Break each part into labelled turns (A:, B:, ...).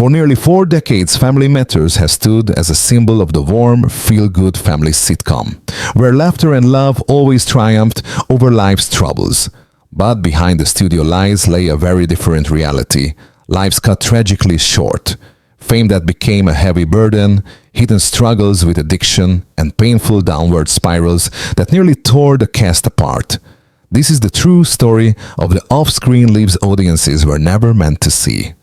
A: For nearly 4 decades, Family Matters has stood as a symbol of the warm, feel-good family sitcom, where laughter and love always triumphed over life's troubles. But behind the studio lies lay a very different reality. Lives cut tragically short. Fame that became a heavy burden, hidden struggles with addiction, and painful downward spirals that nearly tore the cast apart. This is the true story of the off-screen lives audiences were never meant to see.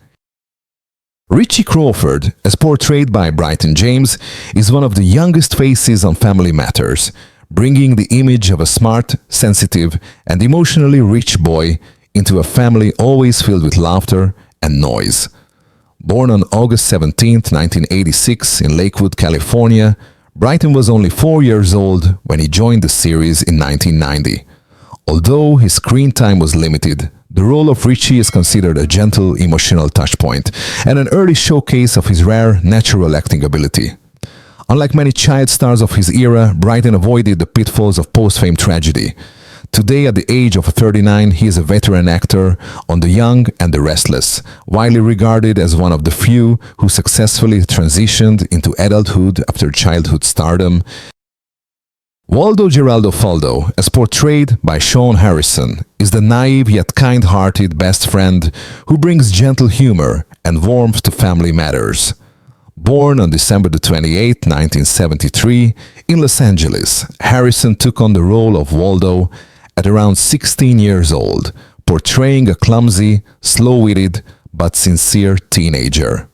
A: Richie Crawford, as portrayed by Bryton James, is one of the youngest faces on Family Matters, bringing the image of a smart, sensitive, and emotionally rich boy into a family always filled with laughter and noise. Born on August 17, 1986 in Lakewood, California, Bryton was only 4 years old when he joined the series in 1990. Although his screen time was limited, the role of Richie is considered a gentle, emotional touchpoint and an early showcase of his rare, natural acting ability. Unlike many child stars of his era, Bryton avoided the pitfalls of post-fame tragedy. Today, at the age of 39, he is a veteran actor on The Young and the Restless, widely regarded as one of the few who successfully transitioned into adulthood after childhood stardom. Waldo Geraldo Faldo, as portrayed by Sean Harrison, is the naive yet kind-hearted best friend who brings gentle humor and warmth to Family Matters. Born on December 28, 1973, in Los Angeles, Harrison took on the role of Waldo at around 16 years old, portraying a clumsy, slow-witted, but sincere teenager.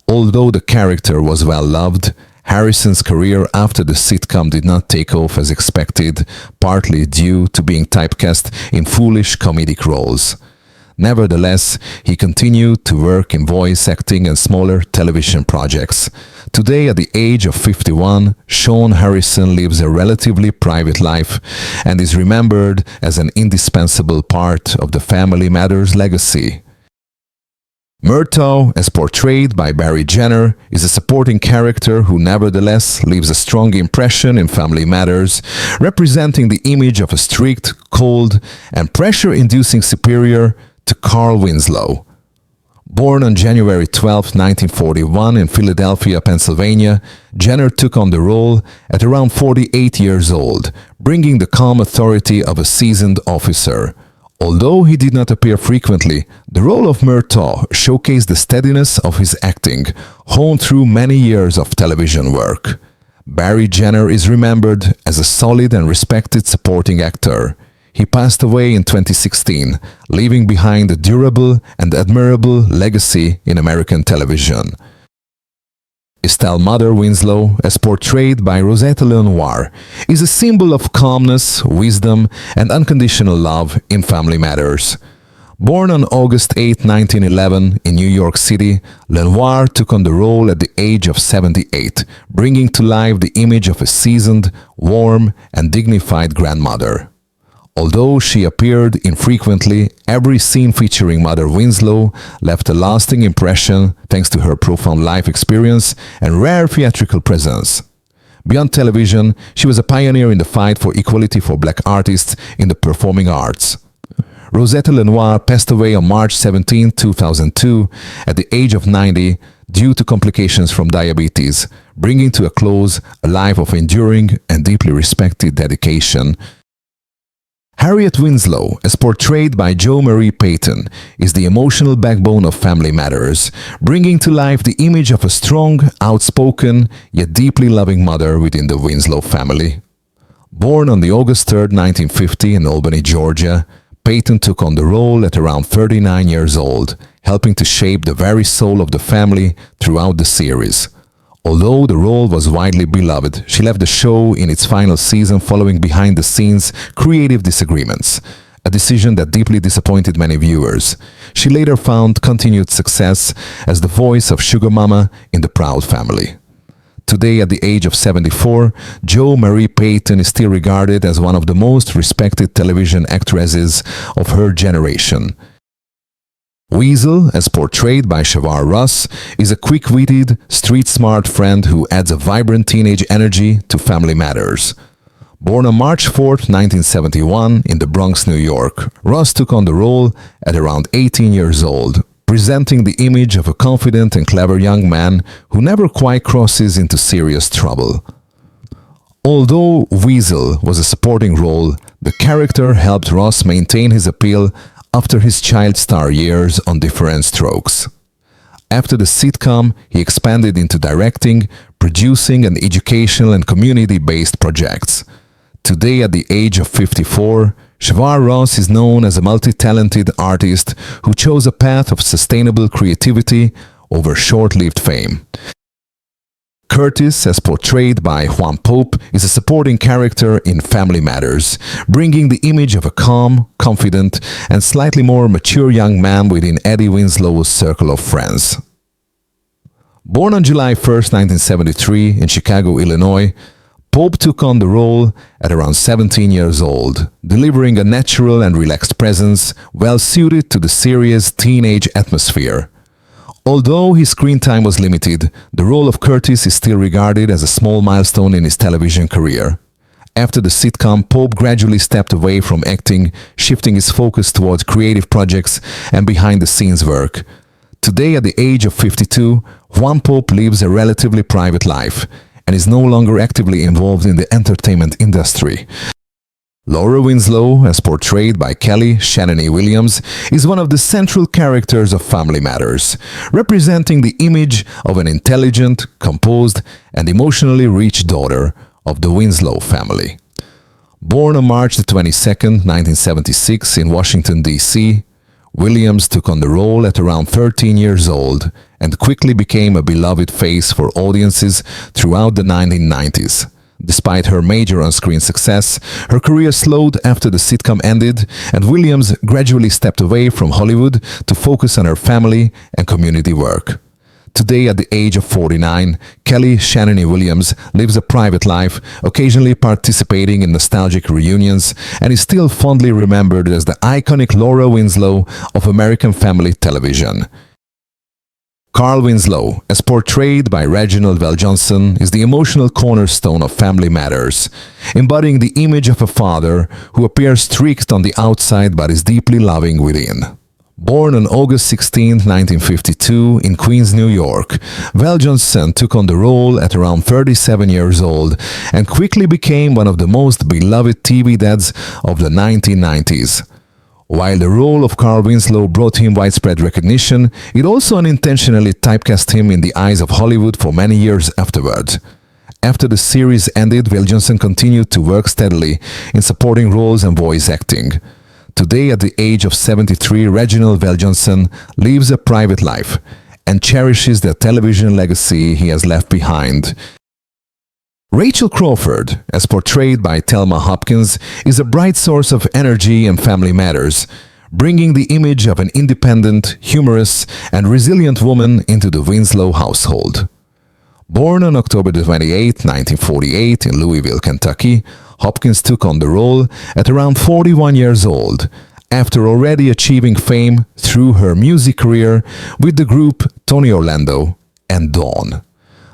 A: Although the character was well-loved, Harrison's career after the sitcom did not take off as expected, partly due to being typecast in foolish comedic roles. Nevertheless, he continued to work in voice acting and smaller television projects. Today, at the age of 51, Sean Harrison lives a relatively private life and is remembered as an indispensable part of the Family Matters legacy. Murtaugh, as portrayed by Barry Jenner, is a supporting character who nevertheless leaves a strong impression in Family Matters, representing the image of a strict, cold, and pressure-inducing superior to Carl Winslow. Born on January 12, 1941 in Philadelphia, Pennsylvania, Jenner took on the role at around 48 years old, bringing the calm authority of a seasoned officer. Although he did not appear frequently, the role of Murtaugh showcased the steadiness of his acting, honed through many years of television work. Barry Jenner is remembered as a solid and respected supporting actor. He passed away in 2016, leaving behind a durable and admirable legacy in American television. Estelle Mother Winslow, as portrayed by Rosetta Lenoir, is a symbol of calmness, wisdom, and unconditional love in Family Matters. Born on August 8, 1911 in New York City, Lenoir took on the role at the age of 78, bringing to life the image of a seasoned, warm, and dignified grandmother. Although she appeared infrequently, every scene featuring Mother Winslow left a lasting impression thanks to her profound life experience and rare theatrical presence. Beyond television, she was a pioneer in the fight for equality for black artists in the performing arts. Rosetta Lenoir passed away on March 17, 2002, at the age of 90 due to complications from diabetes, bringing to a close a life of enduring and deeply respected dedication. Harriet Winslow, as portrayed by Marie Payton, is the emotional backbone of Family Matters, bringing to life the image of a strong, outspoken, yet deeply loving mother within the Winslow family. Born on August 3, 1950 in Albany, Georgia, Payton took on the role at around 39 years old, helping to shape the very soul of the family throughout the series. Although the role was widely beloved, she left the show in its final season following behind-the-scenes creative disagreements, a decision that deeply disappointed many viewers. She later found continued success as the voice of Sugar Mama in The Proud Family. Today, at the age of 74, Marie Payton is still regarded as one of the most respected television actresses of her generation. Weasel, as portrayed by Shavar Ross, is a quick-witted, street-smart friend who adds a vibrant teenage energy to Family Matters. Born on March 4, 1971, in the Bronx, New York, Ross took on the role at around 18 years old, presenting the image of a confident and clever young man who never quite crosses into serious trouble. Although Weasel was a supporting role, the character helped Ross maintain his appeal after his child star years on different strokes. After the sitcom, he expanded into directing, producing, and educational and community-based projects. Today, at the age of 54, Shavar Ross is known as a multi-talented artist who chose a path of sustainable creativity over short-lived fame. Curtis, as portrayed by Juan Pope, is a supporting character in Family Matters, bringing the image of a calm, confident, and slightly more mature young man within Eddie Winslow's circle of friends. Born on July 1, 1973, in Chicago, Illinois, Pope took on the role at around 17 years old, delivering a natural and relaxed presence well-suited to the serious teenage atmosphere. Although his screen time was limited, the role of Curtis is still regarded as a small milestone in his television career. After the sitcom, Pope gradually stepped away from acting, shifting his focus towards creative projects and behind-the-scenes work. Today, at the age of 52, Juan Pope lives a relatively private life and is no longer actively involved in the entertainment industry. Laura Winslow, as portrayed by Kellie Williams, is one of the central characters of Family Matters, representing the image of an intelligent, composed, and emotionally rich daughter of the Winslow family. Born on March 22, 1976 in Washington, D.C., Williams took on the role at around 13 years old and quickly became a beloved face for audiences throughout the 1990s. Despite her major on-screen success, her career slowed after the sitcom ended, and Williams gradually stepped away from Hollywood to focus on her family and community work. Today, at the age of 49, Kellie Williams lives a private life, occasionally participating in nostalgic reunions, and is still fondly remembered as the iconic Laura Winslow of American family television. Carl Winslow, as portrayed by Reginald VelJohnson, is the emotional cornerstone of Family Matters, embodying the image of a father who appears strict on the outside but is deeply loving within. Born on August 16, 1952, in Queens, New York, VelJohnson took on the role at around 37 years old and quickly became one of the most beloved TV dads of the 1990s. While the role of Carl Winslow brought him widespread recognition, it also unintentionally typecast him in the eyes of Hollywood for many years afterward. After the series ended, VelJohnson continued to work steadily in supporting roles and voice acting. Today, at the age of 73, Reginald VelJohnson lives a private life and cherishes the television legacy he has left behind. Rachel Crawford, as portrayed by Telma Hopkins, is a bright source of energy in Family Matters, bringing the image of an independent, humorous, and resilient woman into the Winslow household. Born on October 28, 1948 in Louisville, Kentucky, Hopkins took on the role at around 41 years old, after already achieving fame through her music career with the group Tony Orlando and Dawn.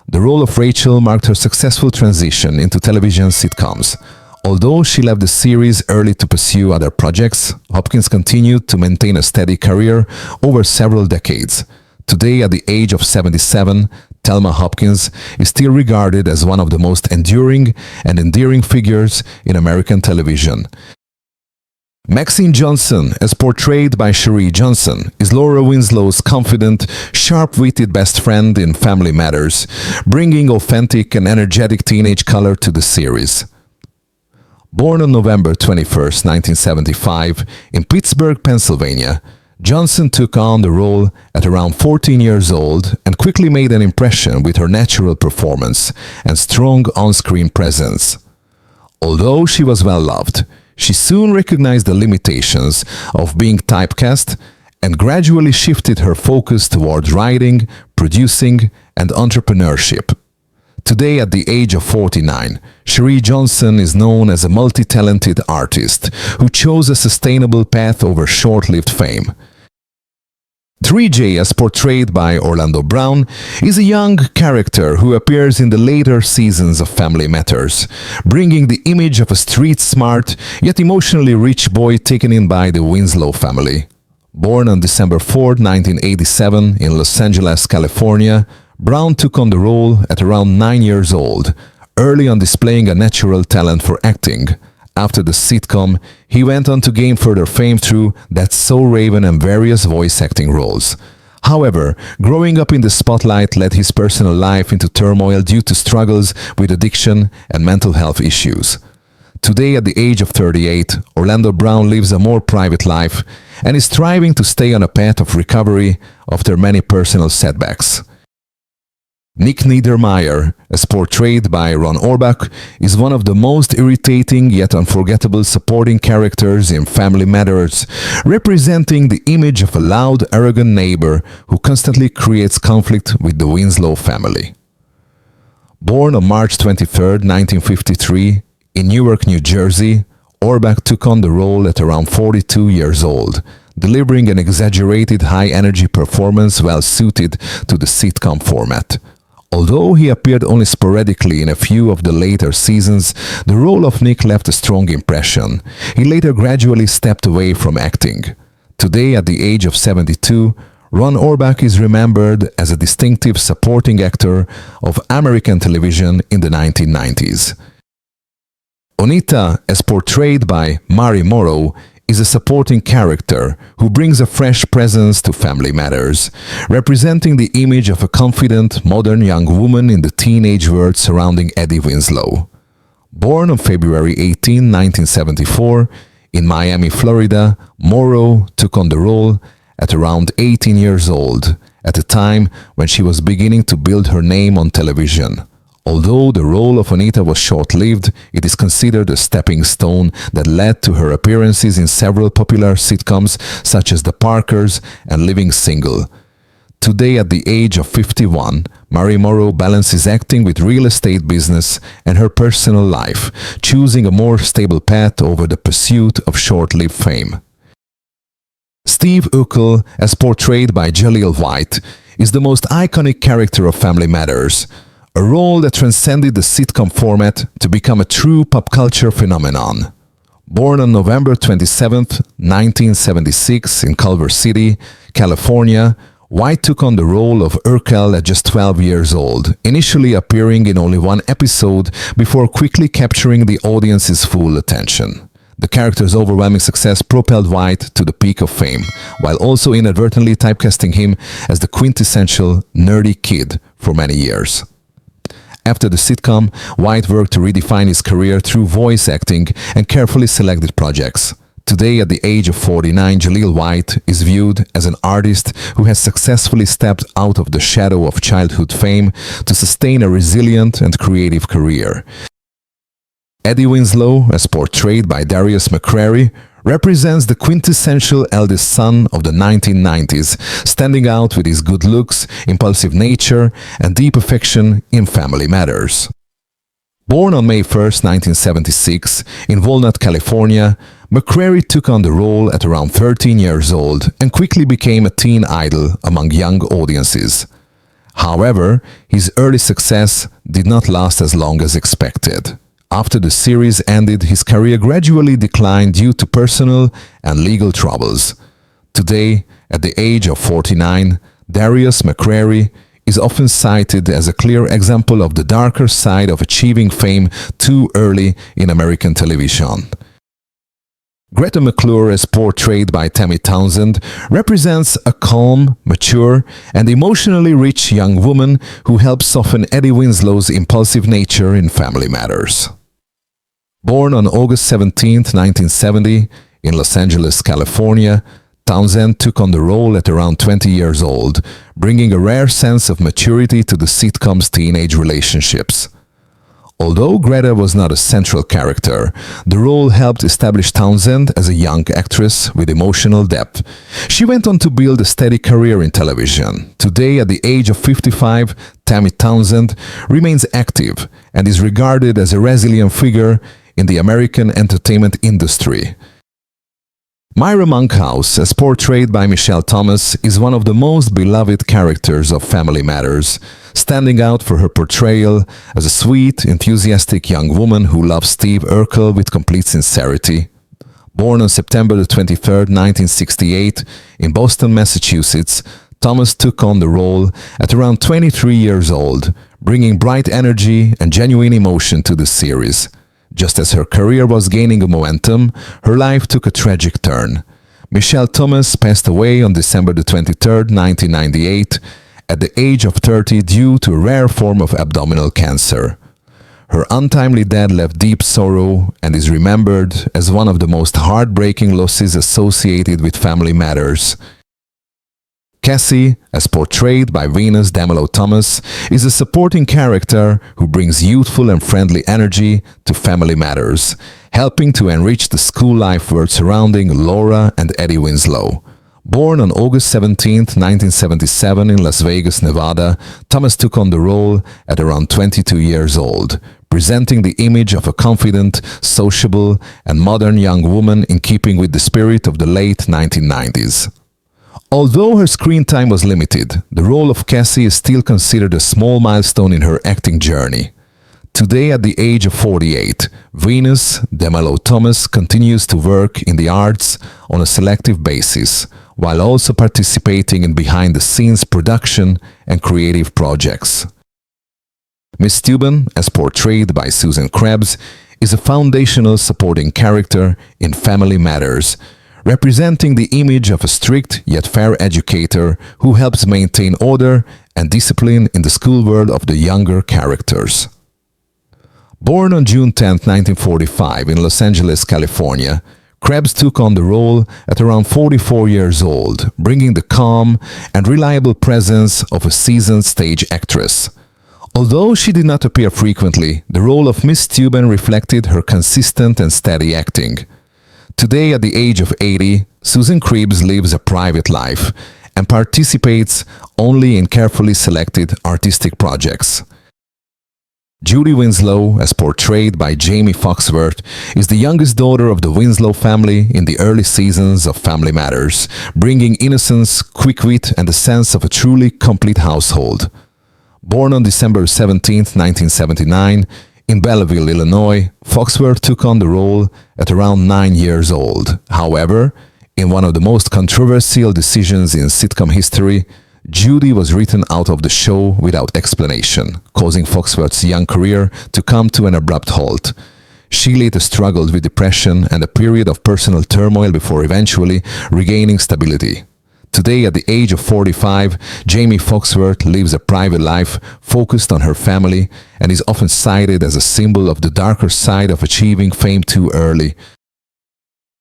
A: The role of Rachel marked her successful transition into television sitcoms. Although she left the series early to pursue other projects, Hopkins continued to maintain a steady career over several decades. Today, at the age of 77, Telma Hopkins is still regarded as one of the most enduring and endearing figures in American television. Maxine Johnson, as portrayed by Sheree Johnson, is Laura Winslow's confident, sharp-witted best friend in Family Matters, bringing authentic and energetic teenage color to the series. Born on November 21, 1975, in Pittsburgh, Pennsylvania, Johnson took on the role at around 14 years old and quickly made an impression with her natural performance and strong on-screen presence. Although she was well-loved, she soon recognized the limitations of being typecast and gradually shifted her focus towards writing, producing, and entrepreneurship. Today, at the age of 49, Sheree Johnson is known as a multi-talented artist who chose a sustainable path over short-lived fame. 3J, as portrayed by Orlando Brown, is a young character who appears in the later seasons of Family Matters, bringing the image of a street-smart yet emotionally rich boy taken in by the Winslow family. Born on December 4, 1987 in Los Angeles, California, Brown took on the role at around 9 years old, early on displaying a natural talent for acting. After the sitcom, he went on to gain further fame through That's So Raven and various voice acting roles. However, growing up in the spotlight led his personal life into turmoil due to struggles with addiction and mental health issues. Today, at the age of 38, Orlando Brown lives a more private life and is striving to stay on a path of recovery after many personal setbacks. Nick Niedermeyer, as portrayed by Ron Orbach, is one of the most irritating yet unforgettable supporting characters in Family Matters, representing the image of a loud, arrogant neighbor who constantly creates conflict with the Winslow family. Born on March 23, 1953, in Newark, New Jersey, Orbach took on the role at around 42 years old, delivering an exaggerated high-energy performance well suited to the sitcom format. Although he appeared only sporadically in a few of the later seasons, the role of Nick left a strong impression. He later gradually stepped away from acting. Today, at the age of 72, Ron Orbach is remembered as a distinctive supporting actor of American television in the 1990s. Onita, as portrayed by Marie Morrow, is a supporting character who brings a fresh presence to Family Matters, representing the image of a confident, modern young woman in the teenage world surrounding Eddie Winslow. Born on February 18, 1974, in Miami, Florida, Morrow took on the role at around 18 years old, at a time when she was beginning to build her name on television. Although the role of Onita was short-lived, it is considered a stepping stone that led to her appearances in several popular sitcoms such as The Parkers and Living Single. Today, at the age of 51, Marie Morrow balances acting with real estate business and her personal life, choosing a more stable path over the pursuit of short-lived fame. Steve Urkel, as portrayed by Jaleel White, is the most iconic character of Family Matters, a role that transcended the sitcom format to become a true pop culture phenomenon. Born on November 27, 1976 in Culver City, California, White took on the role of Urkel at just 12 years old, initially appearing in only one episode before quickly capturing the audience's full attention. The character's overwhelming success propelled White to the peak of fame, while also inadvertently typecasting him as the quintessential nerdy kid for many years. After the sitcom, White worked to redefine his career through voice acting and carefully selected projects. Today, at the age of 49, Jaleel White is viewed as an artist who has successfully stepped out of the shadow of childhood fame to sustain a resilient and creative career. Eddie Winslow, as portrayed by Darius McCrary, represents the quintessential eldest son of the 1990s, standing out with his good looks, impulsive nature, and deep affection in Family Matters. Born on May 1, 1976, in Walnut, California, McCrary took on the role at around 13 years old and quickly became a teen idol among young audiences. However, his early success did not last as long as expected. After the series ended, his career gradually declined due to personal and legal troubles. Today, at the age of 49, Darius McCrary is often cited as a clear example of the darker side of achieving fame too early in American television. Greta McClure, as portrayed by Tammy Townsend, represents a calm, mature, and emotionally rich young woman who helps soften Eddie Winslow's impulsive nature in Family Matters. Born on August 17, 1970, in Los Angeles, California, Townsend took on the role at around 20 years old, bringing a rare sense of maturity to the sitcom's teenage relationships. Although Greta was not a central character, the role helped establish Townsend as a young actress with emotional depth. She went on to build a steady career in television. Today, at the age of 55, Tammy Townsend remains active and is regarded as a resilient figure in the American entertainment industry. Myra Monkhouse, as portrayed by Michelle Thomas, is one of the most beloved characters of Family Matters, standing out for her portrayal as a sweet, enthusiastic young woman who loves Steve Urkel with complete sincerity. Born on September the 23rd, 1968, in Boston, Massachusetts, Thomas took on the role at around 23 years old, bringing bright energy and genuine emotion to the series. Just as her career was gaining a momentum, her life took a tragic turn. Michelle Thomas passed away on December the 23rd, 1998, at the age of 30 due to a rare form of abdominal cancer. Her untimely death left deep sorrow and is remembered as one of the most heartbreaking losses associated with family matters. Cassie, as portrayed by Venus DeMilo Thomas, is a supporting character who brings youthful and friendly energy to family matters, helping to enrich the school life world surrounding Laura and Eddie Winslow. Born on August 17, 1977 in Las Vegas, Nevada, Thomas took on the role at around 22 years old, presenting the image of a confident, sociable, and modern young woman in keeping with the spirit of the late 1990s. Although her screen time was limited, the role of Cassie is still considered a small milestone in her acting journey. Today, at the age of 48, Venus DeMilo Thomas continues to work in the arts on a selective basis, while also participating in behind-the-scenes production and creative projects. Miss Steuben, as portrayed by Susan Krebs, is a foundational supporting character in Family Matters, representing the image of a strict yet fair educator who helps maintain order and discipline in the school world of the younger characters. Born on June 10, 1945 in Los Angeles, California, Krebs took on the role at around 44 years old, bringing the calm and reliable presence of a seasoned stage actress. Although she did not appear frequently, the role of Miss Steuben reflected her consistent and steady acting. Today, at the age of 80, Susan Krebs lives a private life and participates only in carefully selected artistic projects. Judy Winslow, as portrayed by Jaimee Foxworth, is the youngest daughter of the Winslow family in the early seasons of Family Matters, bringing innocence, quick wit, and a sense of a truly complete household. Born on December 17, 1979, in Belleville, Illinois, Foxworth took on the role at around 9 years old. However, in one of the most controversial decisions in sitcom history, Judy was written out of the show without explanation, causing Foxworth's young career to come to an abrupt halt. She later struggled with depression and a period of personal turmoil before eventually regaining stability. Today, at the age of 45, Jaimee Foxworth lives a private life focused on her family and is often cited as a symbol of the darker side of achieving fame too early.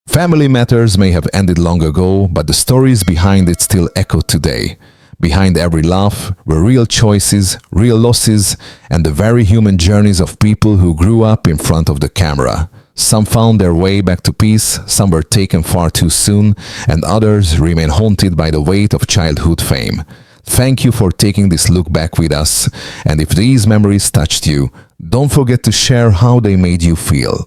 A: Family Matters may have ended long ago, but the stories behind it still echo today. Behind every laugh were real choices, real losses, and the very human journeys of people who grew up in front of the camera. Some found their way back to peace, some were taken far too soon, and others remain haunted by the weight of childhood fame. Thank you for taking this look back with us, and if these memories touched you, don't forget to share how they made you feel.